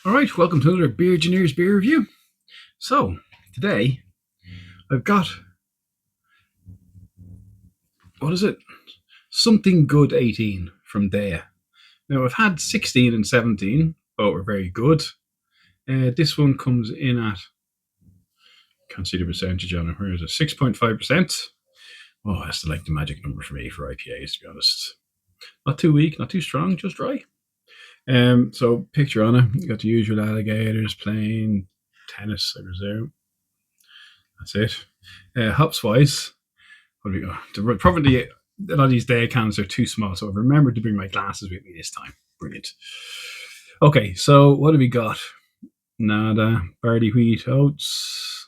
All right, welcome to another Beer-Gineers beer review. So, today I've got, what is it? Something Good 18 from DEYA. Now, I've had 16 and 17, both were very good. This one comes in at, can't see the percentage on it, where is it? 6.5%. Oh, that's like the magic number for me for IPAs, to be honest. Not too weak, not too strong, just dry. So picture on it, you got the usual alligators playing tennis, I presume. That's it. Hops wise, what do we go? Probably a lot of these DEYA cans are too small, so I've remembered to bring my glasses with me this time. Brilliant. Okay, so what have we got? Nada, barley, wheat, oats.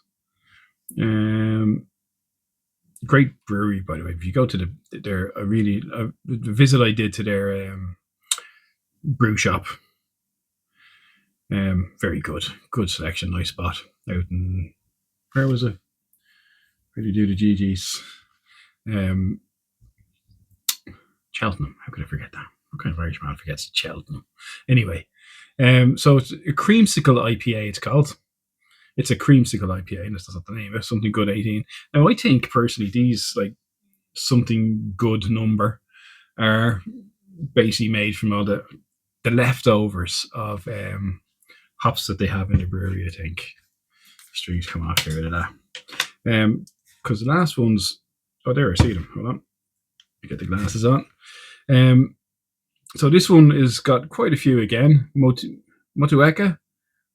Great brewery, by the way. If you go to the visit I did to their brew shop. Very good selection, nice spot out in, where was it? Where do you do the GGs? Cheltenham. How could I forget that? What kind of Irish man forgets Cheltenham? Anyway, so it's a creamsicle IPA. It's called. It's a creamsicle IPA, and that's not the name. It's Something Good 18. Now, I think personally, these like Something Good number are basically made from all the leftovers of hops that they have in the brewery. I think strings come off here with that. Because the last ones, oh, there, I see them. Hold on, get the glasses on. So this one has got quite a few again. Motueka,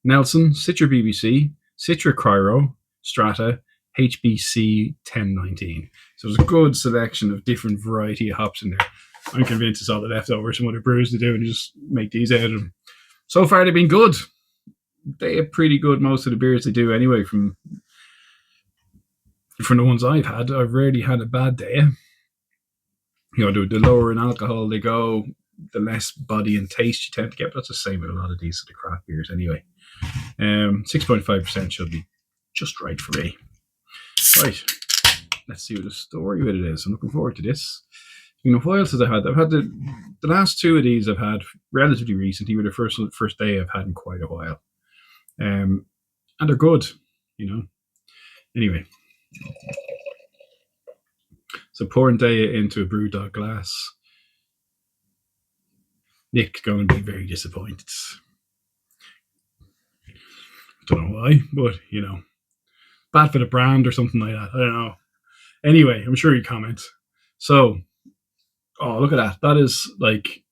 Nelson, Citra BBC, Citra Cryo, Strata, HBC 1019. So there's a good selection of different variety of hops in there. I'm convinced it's all the leftovers from other brewers to do and just make these out of them. So far they've been good. They are pretty good, most of the beers they do anyway, from the ones I've had. I've rarely had a bad day. You know, the lower in alcohol they go, the less body and taste you tend to get. But that's the same with a lot of these sort of craft beers anyway. 6.5% should be just right for me. Right, let's see what the story with it is. I'm looking forward to this. You know, what else have I had? I've had the last two of these I've had relatively recently. Were the first day I've had in quite a while. And they're good, you know. Anyway, so pouring DEYA into a BrewDog glass. Nick's going to be very disappointed. Don't know why, but you know, bad for the brand or something like that. I don't know. Anyway, I'm sure he comments. So, oh, look at that. That is like,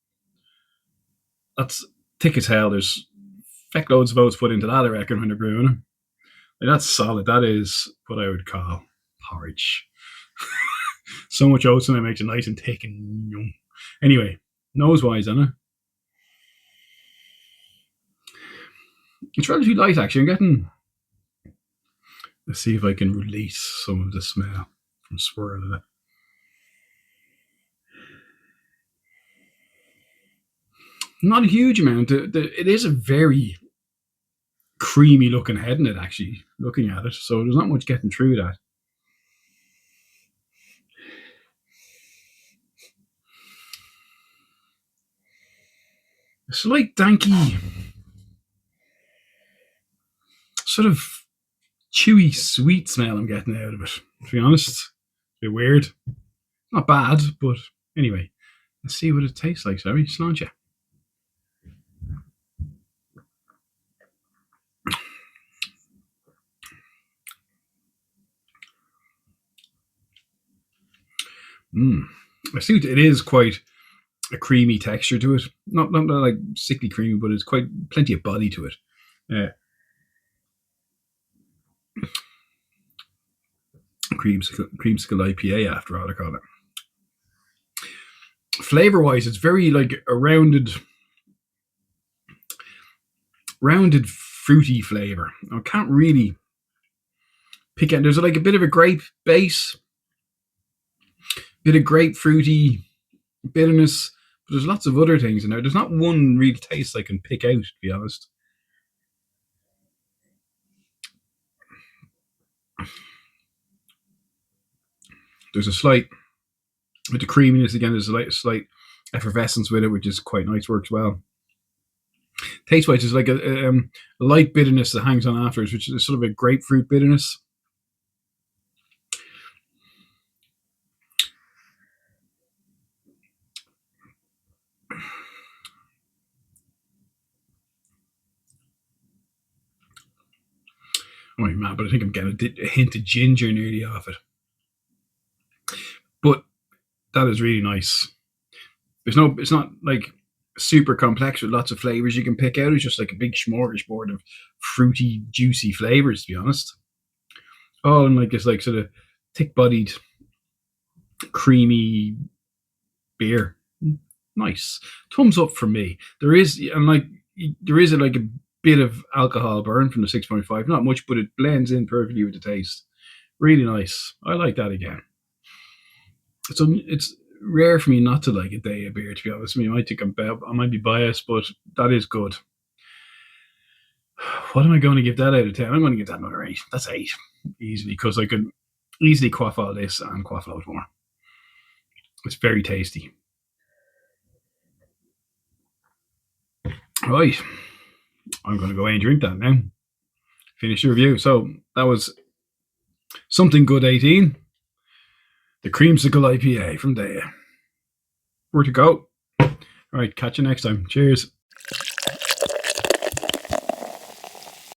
that's thick as hell. There's feck loads of oats put into that, I reckon, when they're brewing it. Like, that's solid. That is what I would call porridge. So much oats and it makes it nice and thick and yum. Anyway, nose wise on it. It's relatively light, actually. I'm getting. Let's see if I can release some of the smell from swirling it. Not a huge amount. It is a very creamy looking head in it, actually, looking at it. So there's not much getting through that. A slight danky, sort of chewy, sweet smell I'm getting out of it, to be honest. A bit weird. Not bad, but anyway. Let's see what it tastes like. Sorry, sláinte. I see it is quite a creamy texture to it. Not like sickly creamy, but it's quite plenty of body to it. Creamsicle IPA, after all, I call it. Flavor wise, it's very like a rounded fruity flavor. I can't really pick out. There's like a bit of a grape base, bit of grapefruity bitterness, but there's lots of other things in there. There's not one real taste I can pick out, to be honest. There's a slight, with the creaminess again, there's a slight effervescence with it, which is quite nice, works well. Taste wise, there's like a light bitterness that hangs on afterwards, which is sort of a grapefruit bitterness. Oh man, but I think I'm getting a hint of ginger nearly off it. But that is really nice. It's not like super complex with lots of flavors you can pick out. It's just like a big smorgasbord of fruity, juicy flavors, to be honest. All in like this like sort of thick-bodied, creamy beer. Nice. Thumbs up from me. There is like a bit of alcohol burn from the 6.5. Not much, but it blends in perfectly with the taste. Really nice. I like that again. It's rare for me not to like a DEYA beer, to be honest. I mean, I might be biased, but that is good. What am I going to give that out of 10? I'm going to give that another 8. That's 8 easily, because I could easily quaff all this and quaff a lot more. It's very tasty. Right, I'm going to go away and drink that now. Finish the review. So that was Something Good 18, the Creamsicle IPA from DEYA. Where to go? All right, catch you next time. Cheers.